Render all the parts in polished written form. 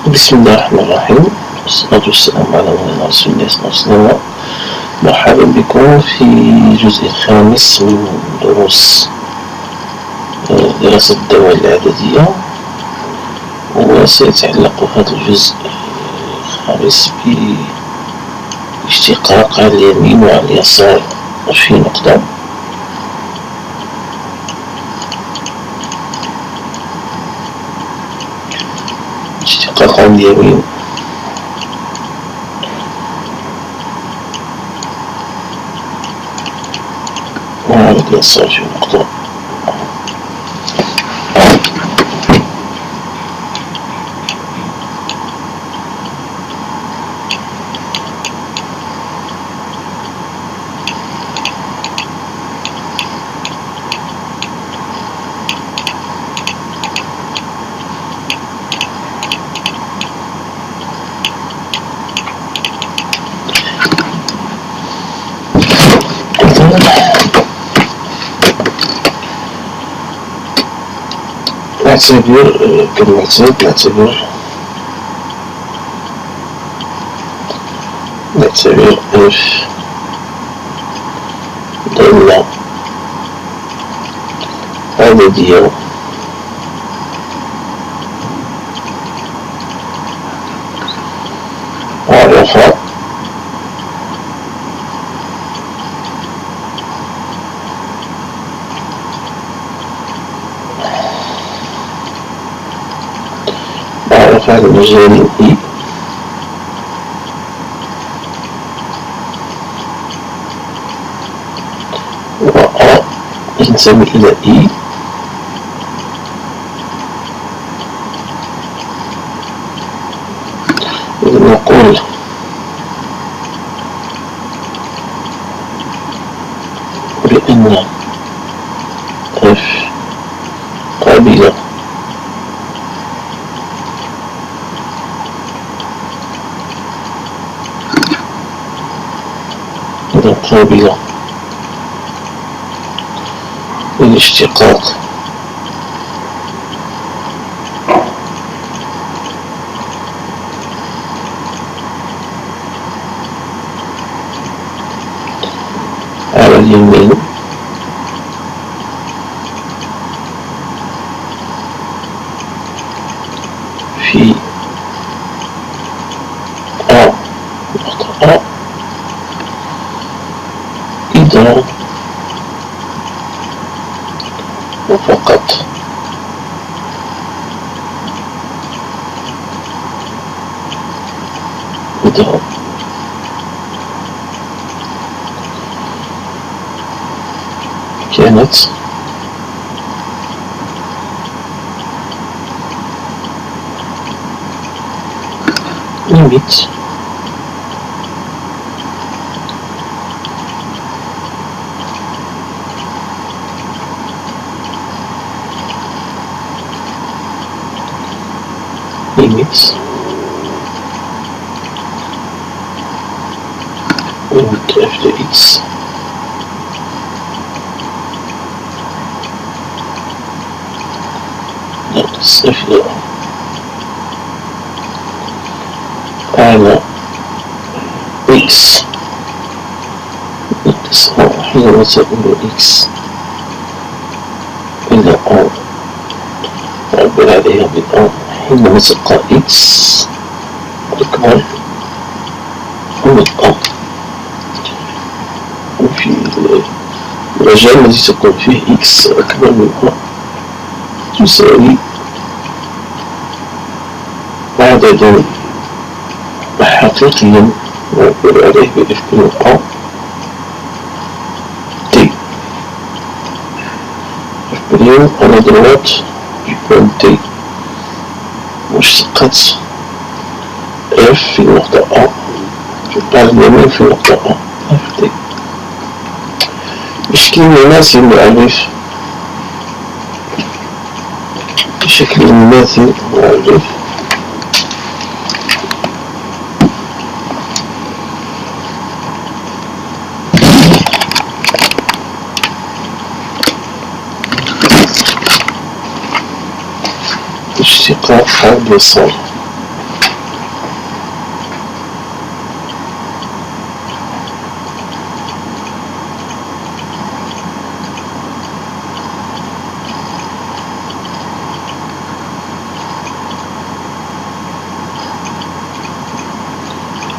بسم الله الرحمن الرحيم، والصلاة والسلام على مولانا رسول الله صلى الله عليه وسلم. مرحبا بكم في الجزء الخامس من دروس دراسة الدوال الإعدادية، وسيتعلق هذا الجزء الخامس باشتقاق على اليمين وعلى اليسار في نقطة. اشتقاق على اليمين وعلى اليسار في نقطة. نعتبر كالمعتاد نعتبر F ضلة عددية معرفة على مجال E و A ينتمي إلى E، إذا نقول بأن F قابلة قابلة للاشتقاق على اليمين في A نقطة A، إذا وفقط إذا كانت limit limit f de x ناقص f على x ناقص حينما تكون x إلى O، نعبر عليها بالأو حينما تبقى x أكبر من O، وفي المجال الذي تكون فيه x أكبر من O تساوي عدد حقيقي نعبر عليه بF من O T F بريم على droite يكون T مشتقة F في النقطة A على اليمين في النقطة A F T بشكل مماثل نعرف اشتقاق على اليسار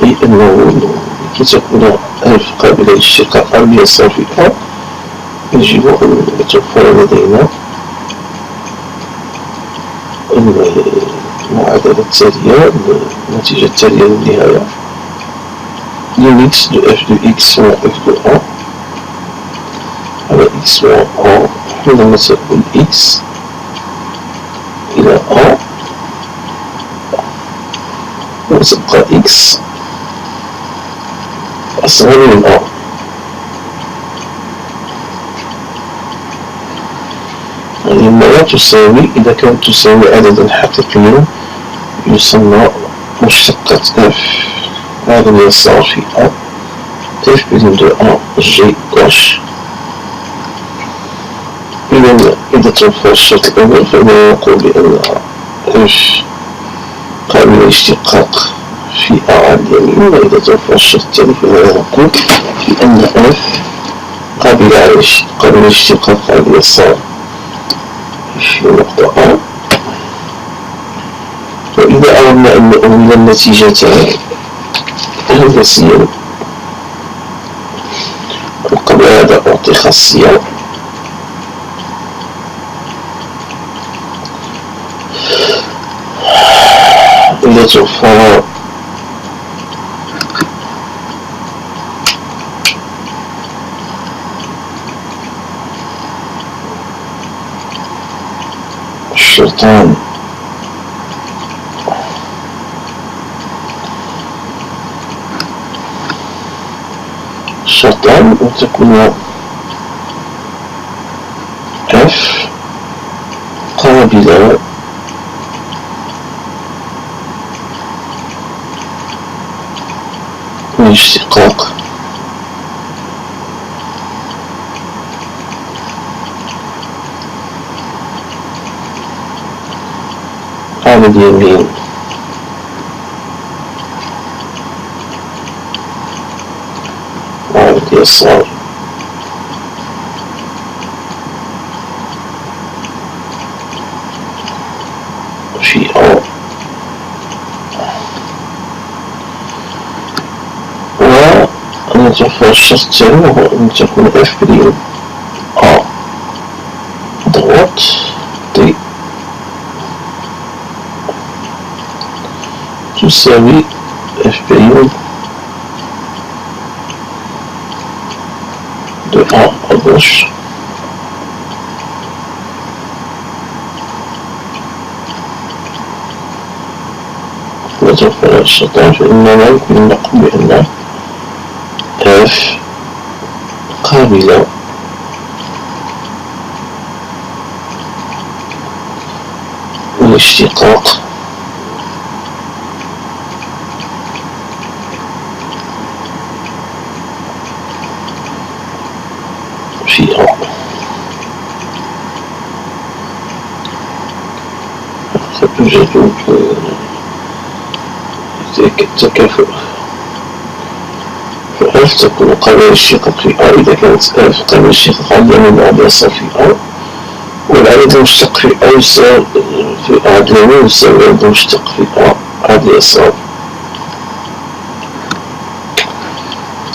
أي أنه لكي تكون ألف قابلة للاشتقاق على اليسار في A يجب أن يتوفر لدينا المعادلة التالية، النتيجة التالية للنهاية limite de f de x moins f de A على x moins A حينما تكون x إلى A وتبقى x أصغر من A. هذه المرة تساوي، إذا كانت تساوي عددا حقيقيا يسمى مشتقة f على اليسار في A f prime de A g gauche. إذا توفر الشرط الأول فإننا نقول بأن f قابلة للاشتقاق في A على اليمين، وإذا توفر الشرط الثاني فإننا نقول بأن f قابلة للاشتقاق على اليسار في نقطة A. وإذا أردنا أن نؤول النتيجة هندسيا وقبل هذا أعطي خاصية إذا توفر الشرطان وتكون f قابلة للاشتقاق على اليمين وعلى اليسار في A. ونتوفر الشرط الثاني وهو أن تكون f بريم A ضغط D تساوي f بريم de A à gauche نتوفر الشرطان فإننا يمكن نقول بأن f قابلة للاشتقاق في A. فتوجد التكافؤ f تكون قابلة للاشتقاق في A إذا كانت f قابلة للاشتقاق على اليمين وعلى اليسار في A، والعدد المشتق في A يساوي في A على اليمين يساوي العدد المشتق في A على اليسار.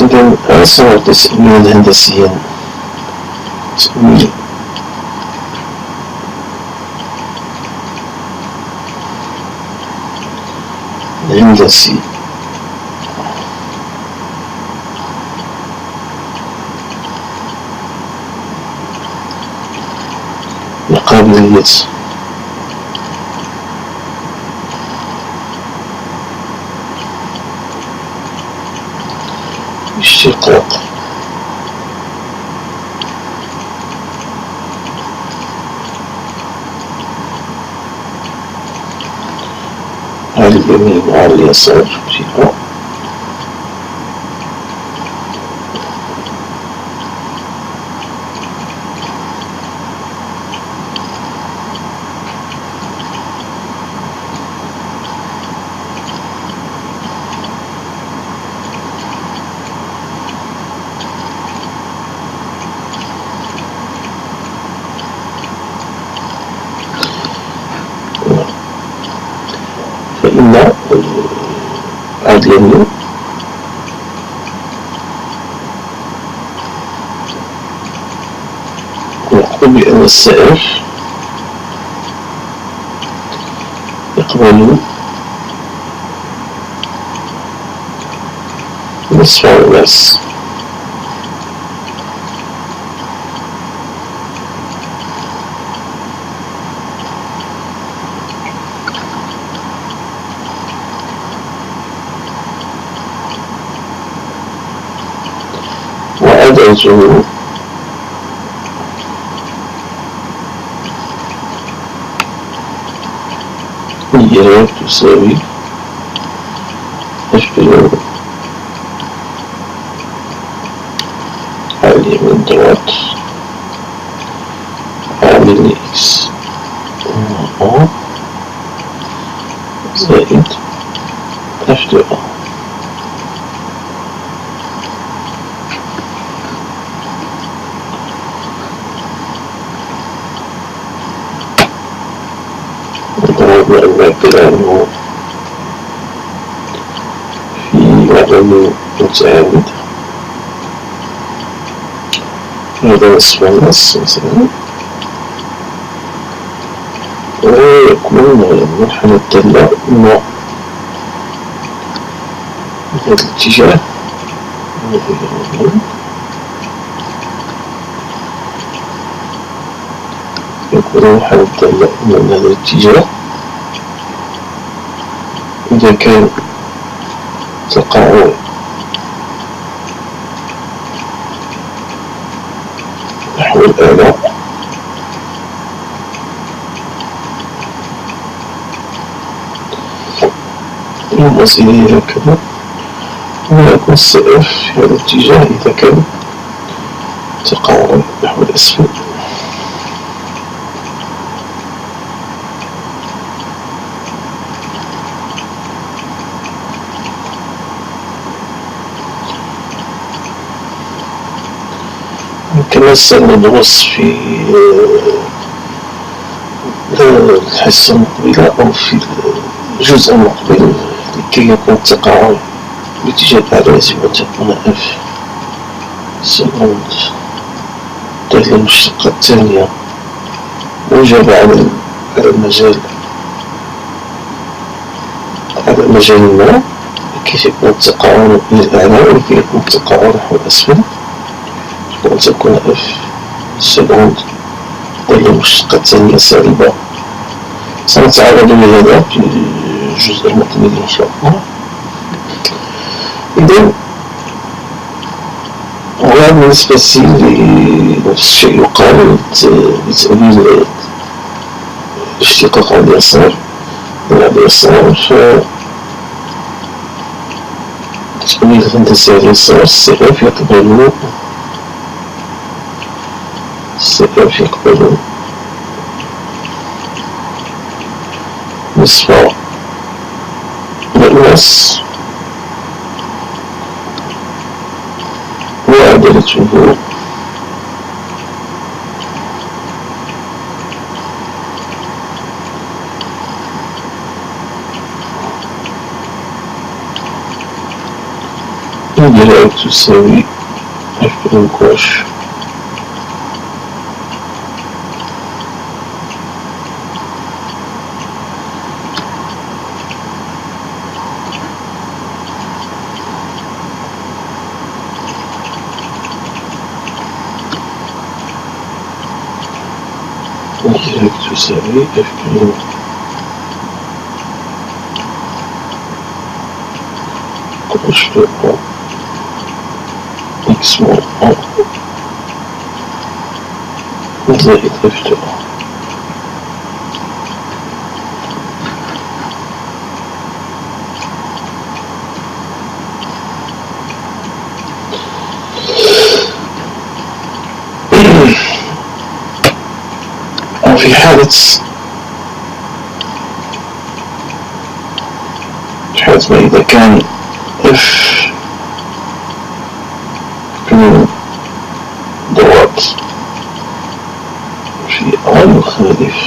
إذا هذا سنعطي تأويلا هندسيا، تأويل هندسي لقابلية اشتقاق على اليمين وعلى اليسار في A. فإن على اليمين بأن السائف يقبل نصف الناس. وعدده هي تساوي أشبه على اليمين دوت عامل إكس زائد اف دو ضربنا المعدل عنه في عدم متعامد، هذا نصف النص مثلا، ويكون منحنى الدالة ما من هذا الاتجاه يكون منحنى الدالة من هذا الاتجاه إذا كان تقاعد نحو الآلة ينبسط إليه هكذا، ويكون السائف في هذا الاتجاه إذا كان تقاعد نحو الأسفل. كما سندرس في الحصة المقبلة أو في الجزء المقبل، لكي يكون التقاعد باتجاه الأعلى يجب أن تكون اف سكوند الدالة المشتقة الثانية موجبة على المجال ما، لكي يكون التقاعد إلى الأعلى ولكي يكون التقاعد نحو الأسفل وأن تكون اف سكوند الدالة المشتقة الثانية سالبة. سنتعرض لهذا في الجزء المقبل إن شاء الله. إذن وهذا بالنسبة لنفس الشيء يقال بتأويل الاشتقاق على اليسار فتأويل الهندسي على اليسار السائف يقبل نصف النص وعدلته الجرائد تساوي اف بالمكواش الجرائد تساوي اف بالمكواش x moins 1 زائد f2. وفي حالة ما إذا كان f دوات في A يخالف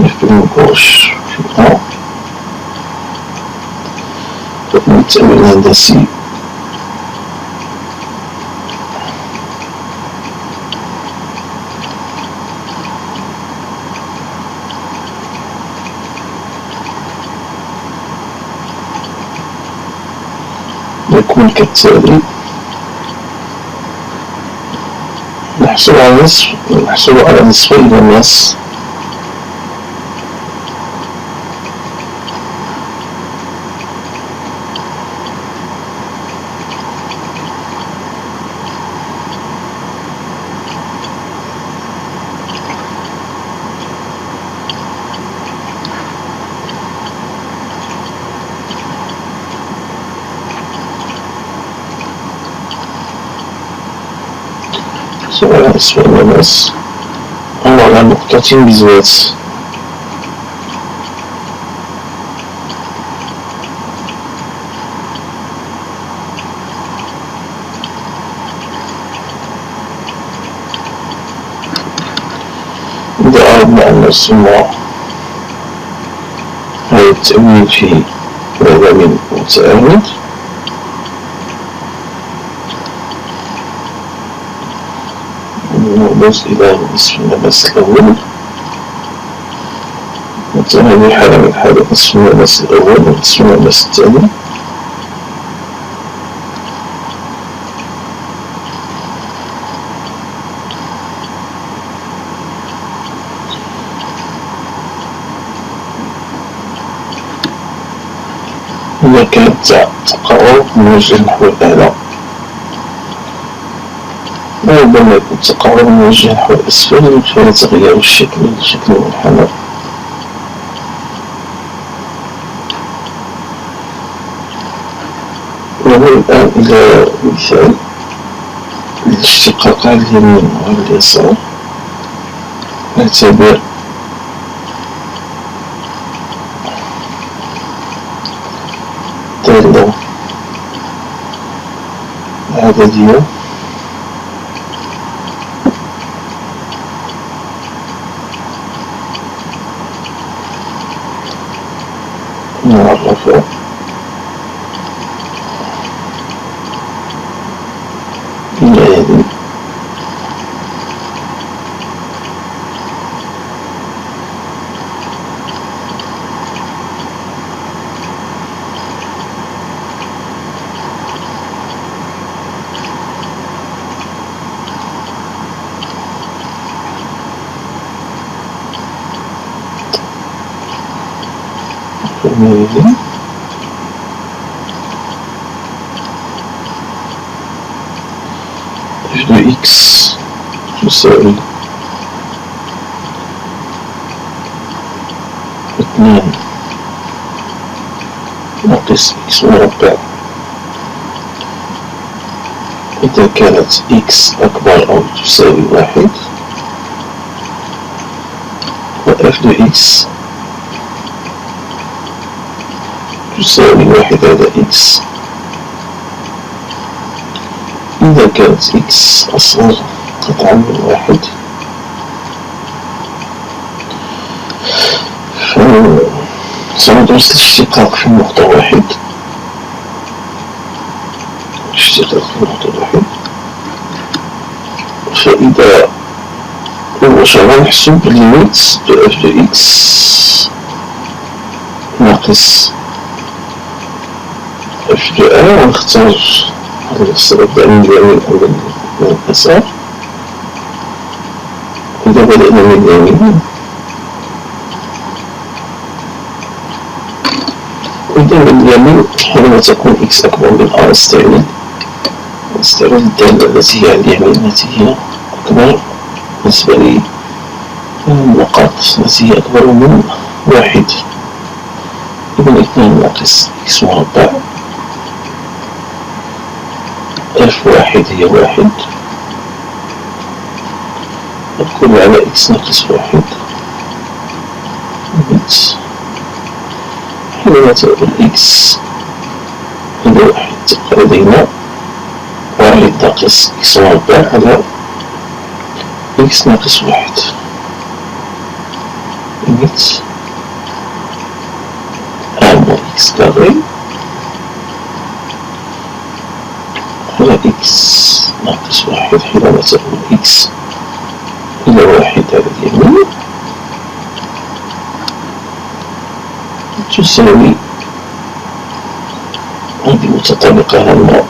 f بالمكواش في A، فمن التأويل الهندسي يكون كالتالي: نحصل على نصفي الماس على أسفل الماس أو على نقطة بذات. إذا أردنا أن نرسم هذا التأويل في عدم متعامد، نرمز إلى نصف الماس الأول، مثلا هذه حالة من حالات نصف الماس الأول ونصف الماس الثاني. إذا كانت تقارب موجه نحو الأعلى، وربما يكون تقارب موجه نحو الأسفل، فهذا تغيير الشكل المنحنى. ونظر الآن إلى مثال للاشتقاق على اليمين وعلى اليسار. نعتبر دالة عددية معرفة بمعادن فماذا f de x تساوي 2 ناقص x مربع إذا كانت x أكبر أو تساوي 1، و f de x تساوي 1 على x إذا كانت x أصغر قطعا من 1. سندرس الاشتقاق في نقطة 1. فإذا مباشرة نحسب ليميت f de x ناقص f de a، ونختار هذا السبب من اليمين أو من اليسار. إذا بدأنا من اليمين، حينما تكون x أكبر من a نستعمل الدالة التي هي على اليمين التي هي أكبر بالنسبة للنقاط التي هي أكبر من 1. إذا 2 ناقص x مربع f1 هي 1 نقول على x ناقص 1 حينما تكون x إلى 1 تبقى لدينا 1 ناقص x مربع على x ناقص 1 moins x carré على x ناقص 1 حينما تكون x إلى 1 على اليمين تساوي هذه متطابقة بطريقة هامة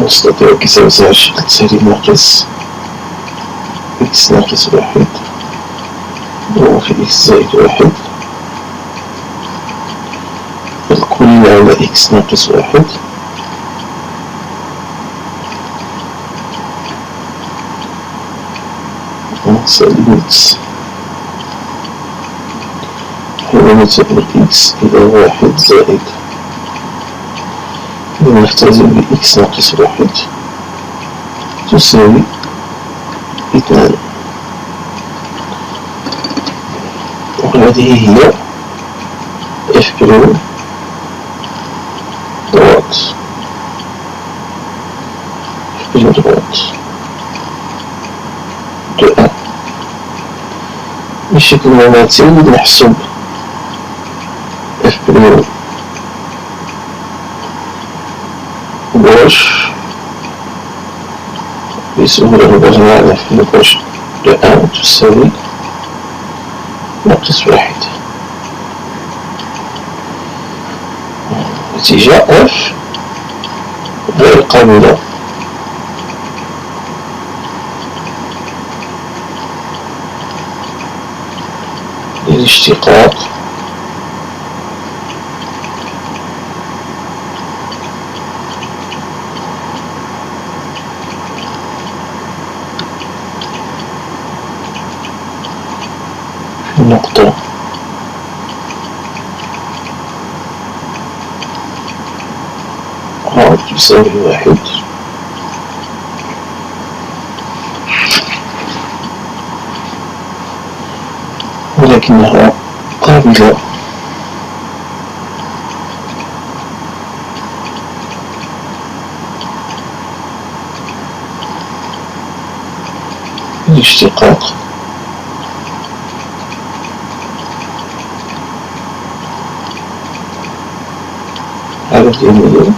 نستطيع كتابتها بشكل سهل ناقص إكس ناقص واحد هو في إكس زائد واحد الكل على إكس ناقص واحد ليميت حينما تبلغ إكس إلى واحد زائد نختزل بإكس ناقص واحد تساوي اثنان وهذه هي اف بريم دوات اف بريم دوات دو ان بشكل مماثل نحسب اف بريم gauche بسهولة مباشرة في الجوش دو ان تساوي ناقص واحد نتيجة اف غير قابلة للاشتقاق في النقطة تساوي واحد ولكنها قابلة للاشتقاق على اليمين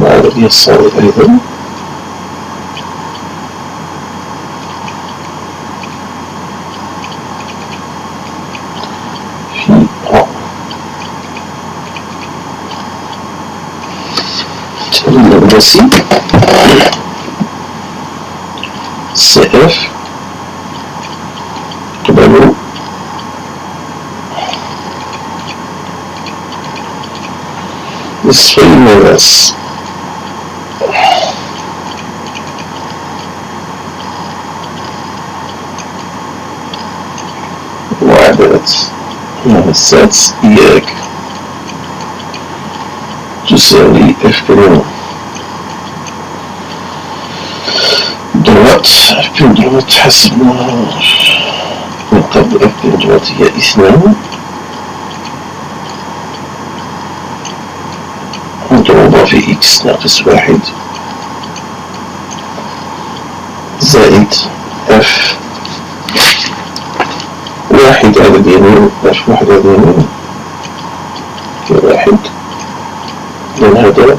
وعلى اليسار أيضا في التمرين الأساسي سي اف قبل نصفي الماس معادلة ممسات إياك تساوي اف بريم دوات اف بريم دوات حسبناها من قبل اف بريم دوات هي اثنان مضروبة في إكس ناقص واحد زائد اف واحد على اليمين اف واحد على اليمين في واحد لأن هذا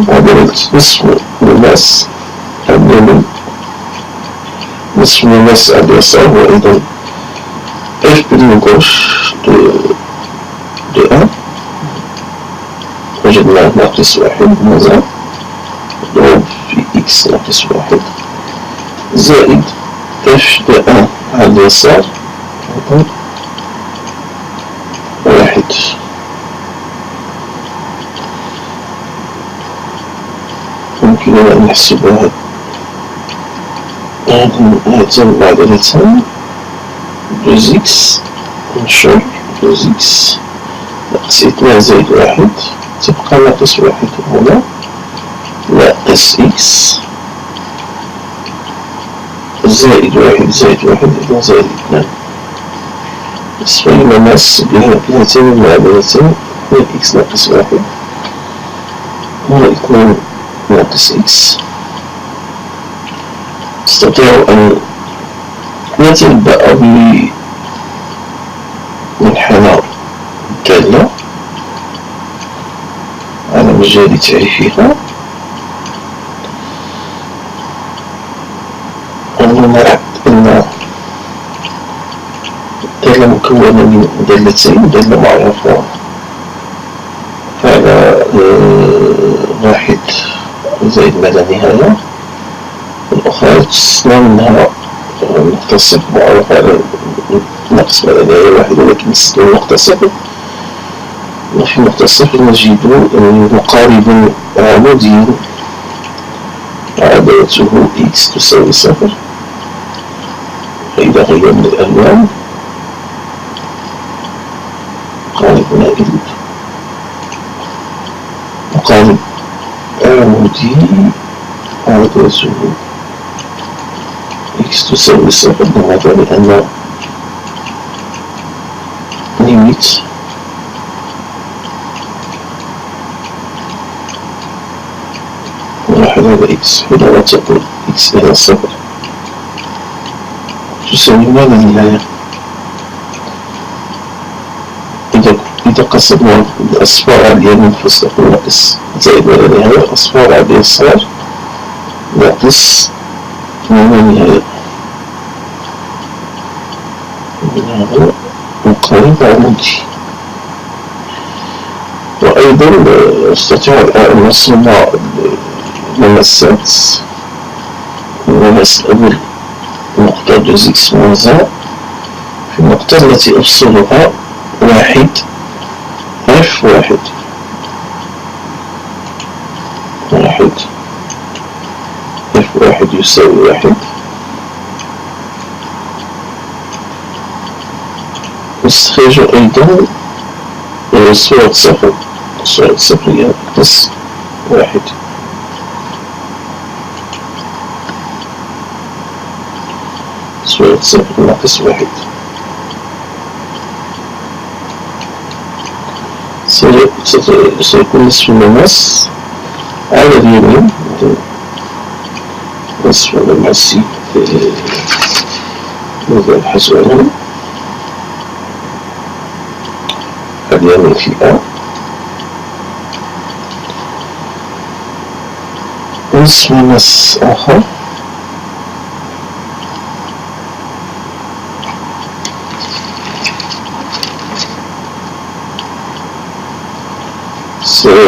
معادلة نصف الماس على اليمين نصف الماس على اليسار وأيضا اف بريم غوش دو ان وجدنا ناقص واحد ماذا نضرب في إكس ناقص واحد زائد اف دو ان على اليسار واحد يمكننا أن نحسب هاتين المعادلتان دوز إكس نشر دوز إكس ناقص اثنان زائد واحد تبقى ناقص واحد هنا ناقص إكس زائد واحد زائد واحد إذن زائد اثنان نصفي الماس بهاتين المعادلتين هي إكس ناقص واحد هنا اثنان ناقص إكس نستطيع أن نتنبأ بمنحنى الدالة على مجال تعريفها أننا نعرف أن دالة مكونة من دالتين، دالة معروفة على واحد زائد ما لا نهاية، والأخرى تستثنى منها نقطة صفر معروفة على ناقص ما لا نهاية واحد، ولكن نستثنى نقطة صفر. وفي نقطة صفر نجد مقارب عمودي عدالته x تساوي صفر، فإذا غيرنا الألوان مقارب مائل مقارب عمودي عدالته x تساوي صفر، لماذا؟ لأن ليميت واحد على إكس حينما تقول إكس إلى صفر تساوي ما لا نهاية. إذا قصدنا الأصفار على اليمين فستقول ناقص زائد ما لا نهاية، الأصفار على اليسار ناقص ما لا نهاية. هذا مقارب عمودي. وأيضا نستطيع أن نرسم ممسات. الممس الأول نقطة 2x موازا في النقطة التي أفصلها واحد f واحد f واحد يساوي واحد. نستخرج أيضا صورة صفر، صورة صفر هي ناقص واحد. صورة صفر ناقص واحد سيكون نصف المماس على اليمين، نصف المماس ماذا نبحث عنه اليمين في A، نصف مماس آخر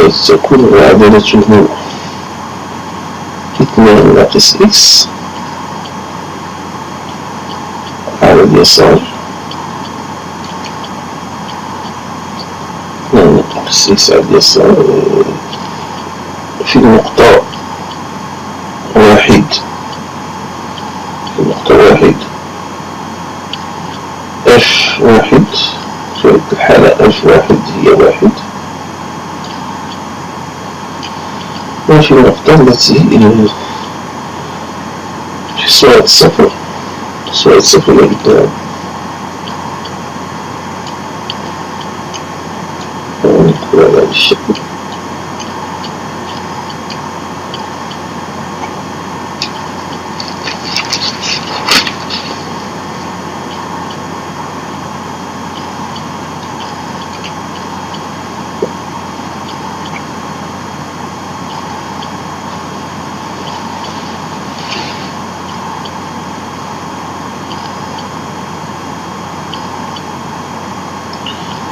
ستكون عدالته 2 ناقص إكس على اليسار، 2 ناقص إكس على اليسار في النقطة واحد، اف واحد في هذه الحالة اف واحد هي واحد، وفي النقطة التي في صورة صفر، صورة صفر نجد نقول على هذا الشكل.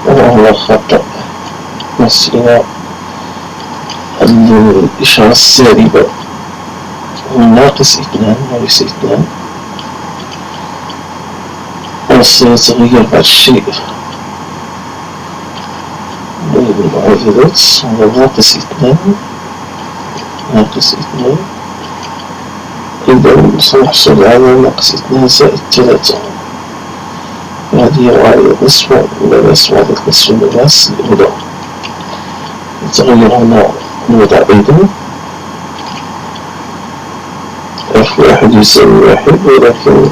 وهو خطأ نسينا الإشارة السالبة ناقص 2 وليس 2، وسيتغير بعض الشيء بالمعادلات. هو ناقص 2 إذا سنحصل على ناقص 2 زائد 3. هذه هي معادلة نصف المماس، معادلة نصف المماس الأولى. يتغير هنا الوضع أيضا، اف واحد يساوي واحد، ولكن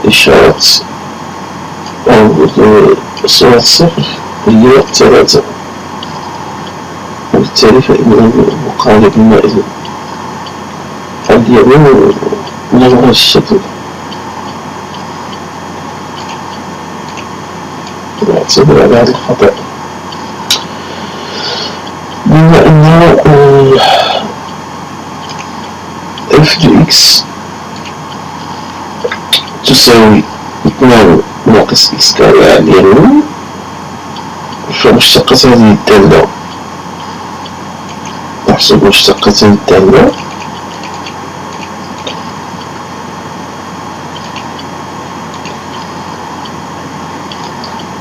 إشارة أو صورة صفر هي 3، وبالتالي فإن المقارب المائل اليمين له هذا الشكل. نعتذر على هذا الخطأ. بما أن f دو x تساوي 2 ناقص إكس كاري على اليمين، فمشتقة هذه الدالة نحسب مشتقة هذه الدالة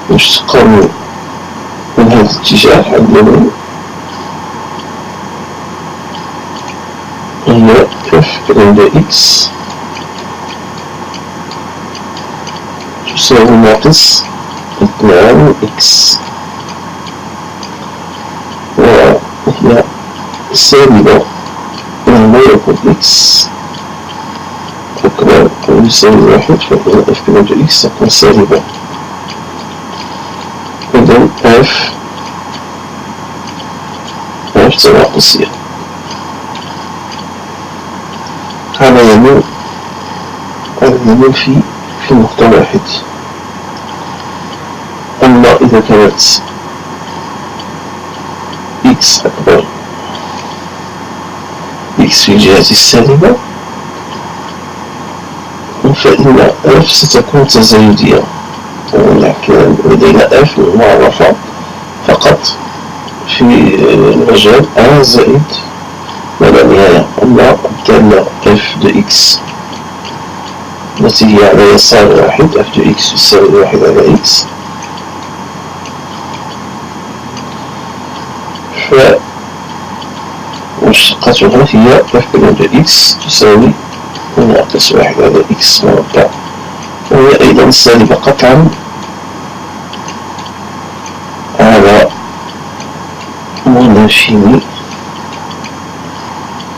مشتقة من هذا الاتجاه على اليمين هي f عند x تساوي ناقص 2 x، وهي سالبة لما يكون x أكبر أو يساوي 1، فإن f عند x تكون سالبة. إذن f تناقصية على يمين في نقطة واحد. أما إذا كانت x أكبر x في الجهة السالبة فإن f ستكون تزايدية، ولكن لدينا f معرفة فقط في المجال a زائد ما لا نهاية. أما الدالة f de x التي هي على يسار واحد f de x يساوي 1 على x، فمشتقتها هي f de x تساوي ناقص 1 على x مربع، وهي أيضا سالبة قطعا على منافيني،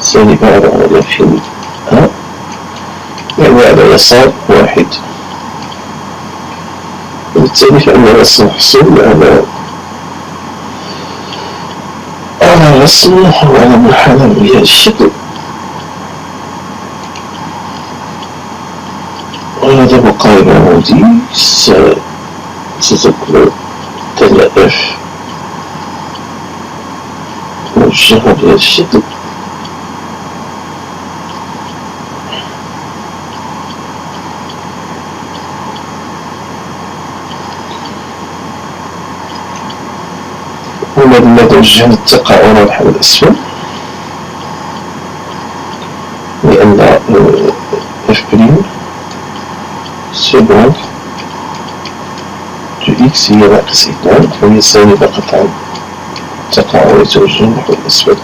سالبة على منافيني يعني على يسار واحد، وبالتالي فإننا سنحصل على رسم وعلى منحنى بهذا الشكل. وهذا مقارب عمودي ستكون دالة f موجهة بهذا الشكل، ولماذا وجهنا التقاعد نحو الأسفل؟ لأن f' سيكون دو x هي ناقص 2، فهي سالبة قطعا، التقاعد يتوجه نحو الأسفل.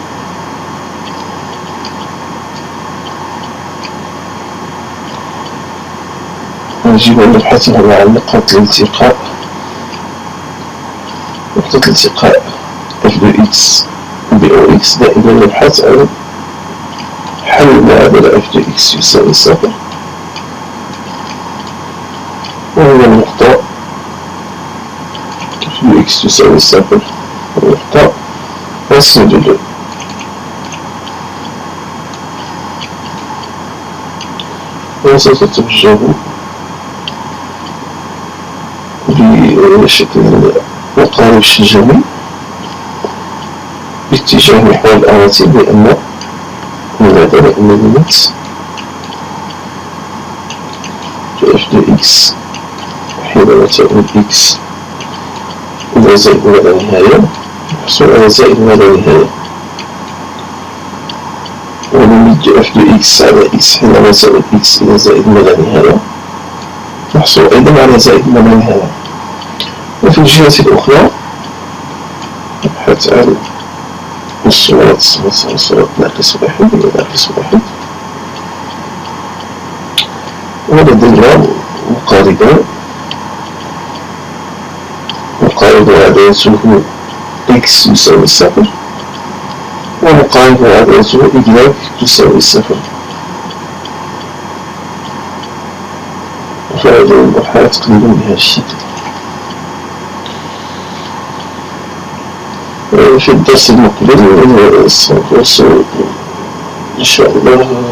يجب أن نبحث عن نقاط الالتقاء. نقطة الالتقاء f de x ب x دائما نبحث عن حل معادلة f de x يساوي 0، وهي النقطة f de x تساوي 0 والنقطة رسم de وستتوجه بشكل مقارب الشجري باتجاه محور الأراتب. لأن الليميت f de x حينما تعود x إلى زائد ما لا نهاية نحصل على زائد ما لا نهاية، وليميت f de x على x حينما تعود x إلى زائد ما لا نهاية نحصل أيضا على زائد ما لا نهاية. وفي الجهة الأخرى نبحث عن الصورة ناقص 1 إلى ناقص 1، ولدينا مقاربان، مقارب عددته x يساوي 0 ومقارب عددته y تساوي 0. فهذه المرحلة تقريبا بهذا الشكل. في الدرس المقبل سنقص إن شاء الله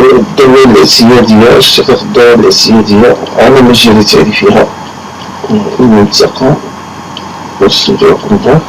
الدورة الاعتيادية، اشتقاق الدورة الاعتيادية على مجال تعريفها. نلتقى والسلام عليكم.